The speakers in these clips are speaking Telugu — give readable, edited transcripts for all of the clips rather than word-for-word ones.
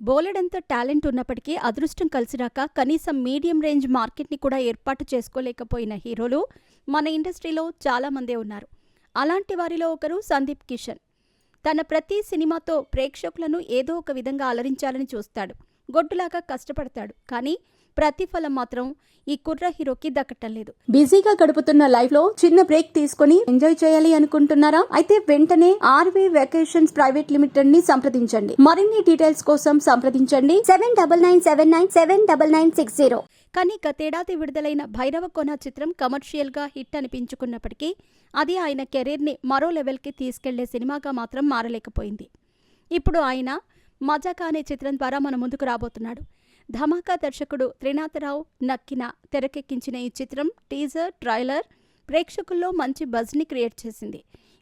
బోలెడంత టాలెంట్ ఉన్నప్పటికీ అదృష్టం కలిసిరాక కనీసం మీడియం రేంజ్ మార్కెట్ని కూడా ఏర్పాటు చేసుకోలేకపోయిన హీరోలు మన ఇండస్ట్రీలో చాలామందే ఉన్నారు. అలాంటి వారిలో ఒకరు సందీప్ కిషన్. తన ప్రతి సినిమాతో ప్రేక్షకులను ఏదో ఒక విధంగా అలరించాలని చూస్తాడు. గొడ్డులాగా కష్టపడతాడు. కానీ ప్రతిఫలం మాత్రం ఈ కుర్ర హీరోకి దక్కటం లేదు. బిజీగా గడుపుతున్న లైఫ్ లో చిన్న బ్రేక్ తీసుకుని ఎంజాయ్ చేయాలి అనుకుంటున్నారా? అయితే వెంటనే ఆర్వీ వెకేషన్స్ ప్రైవేట్ లిమిటెడ్ ని సంప్రదించండి. మరిన్ని డీటెయిల్స్ కోసం సంప్రదించండి 7997979960. కానీ గతేడాది విడుదలైన భైరవకోన చిత్రం కమర్షియల్ గా హిట్ అనిపించుకున్నప్పటికీ అది ఆయన కెరీర్ ని మరో లెవెల్ కి తీసుకెళ్లే సినిమాగా మాత్రం మారలేకపోయింది. ఇప్పుడు ఆయన మజాకా అనే చిత్రం ద్వారా మన ముందుకు రాబోతున్నాడు. ధమాకా దర్శకుడు త్రినాథరావు నక్కిన తెరకెక్కించిన ఈ చిత్రం టీజర్, ట్రైలర్ ప్రేక్షకుల్లో మంచి బజ్ని క్రియేట్ చేసింది.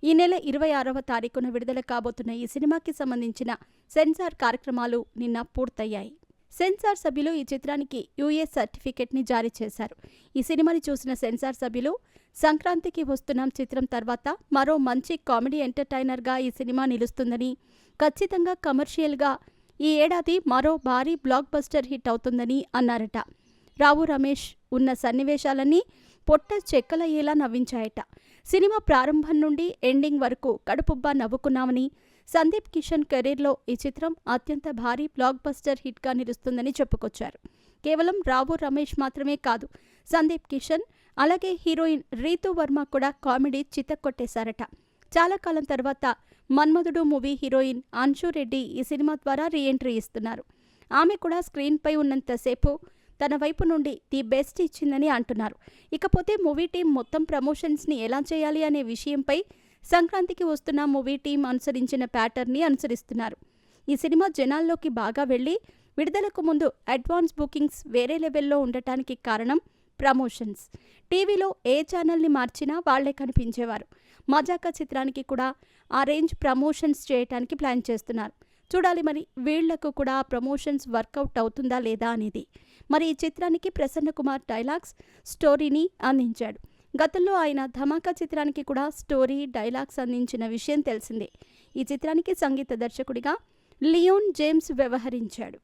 ఈ నెల 26వ తారీఖున విడుదల కాబోతున్న ఈ సినిమాకి సంబంధించిన సెన్సార్ కార్యక్రమాలు నిన్న పూర్తయ్యాయి. సెన్సార్ సభ్యులు ఈ చిత్రానికి యూఏ సర్టిఫికెట్ని జారీ చేశారు. ఈ సినిమాని చూసిన సెన్సార్ సభ్యులు సంక్రాంతికి వస్తున్నాం చిత్రం తర్వాత మరో మంచి కామెడీ ఎంటర్టైనర్గా ఈ సినిమా నిలుస్తుందని, ఖచ్చితంగా కమర్షియల్గా ఈ ఏడాది మరో భారీ బ్లాక్ బస్టర్ హిట్ అవుతుందని అన్నారట. రావు రమేష్ ఉన్న సన్నివేశాలన్నీ పొట్ట చెక్కలయ్యేలా నవ్వించాయట. సినిమా ప్రారంభం నుండి ఎండింగ్ వరకు కడుపుబ్బా నవ్వుకున్నామని, సందీప్ కిషన్ కెరీర్లో ఈ చిత్రం అత్యంత భారీ బ్లాక్ బస్టర్ హిట్గా నిలుస్తుందని చెప్పుకొచ్చారు. కేవలం రావు రమేష్ మాత్రమే కాదు, సందీప్ కిషన్ అలాగే హీరోయిన్ రీతూ వర్మ కూడా కామెడీ చితక్కొట్టేశారట. చాలా కాలం తర్వాత మన్మధుడు మూవీ హీరోయిన్ అంశు రెడ్డి ఈ సినిమా ద్వారా రీఎంట్రీ ఇస్తున్నారు. ఆమె కూడా స్క్రీన్పై ఉన్నంతసేపు తన వైపు నుండి ది బెస్ట్ ఇచ్చిందని అంటున్నారు. ఇకపోతే మూవీ టీం మొత్తం ప్రమోషన్స్ని ఎలా చేయాలి అనే విషయంపై సంక్రాంతికి వస్తున్న మూవీ టీం అనుసరించిన ప్యాటర్న్ని అనుసరిస్తున్నారు. ఈ సినిమా జనాల్లోకి బాగా వెళ్ళి విడుదలకు ముందు అడ్వాన్స్ బుకింగ్స్ వేరే లెవెల్లో ఉండటానికి కారణం ప్రమోషన్స్. టీవీలో ఏ ఛానల్ని మార్చినా వాళ్లే కనిపించేవారు. మజాకా చిత్రానికి కూడా ఆ రేంజ్ ప్రమోషన్స్ చేయటానికి ప్లాన్ చేస్తున్నారు. చూడాలి మరి వీళ్లకు కూడా ప్రమోషన్స్ వర్కౌట్ అవుతుందా లేదా అనేది. మరి ఈ చిత్రానికి ప్రసన్న కుమార్ డైలాగ్స్, స్టోరీని అందించాడు. గతంలో ఆయన ధమాకా చిత్రానికి కూడా స్టోరీ, డైలాగ్స్ అందించిన విషయం తెలిసిందే. ఈ చిత్రానికి సంగీత దర్శకుడిగా లియోన్ జేమ్స్ వ్యవహరించాడు.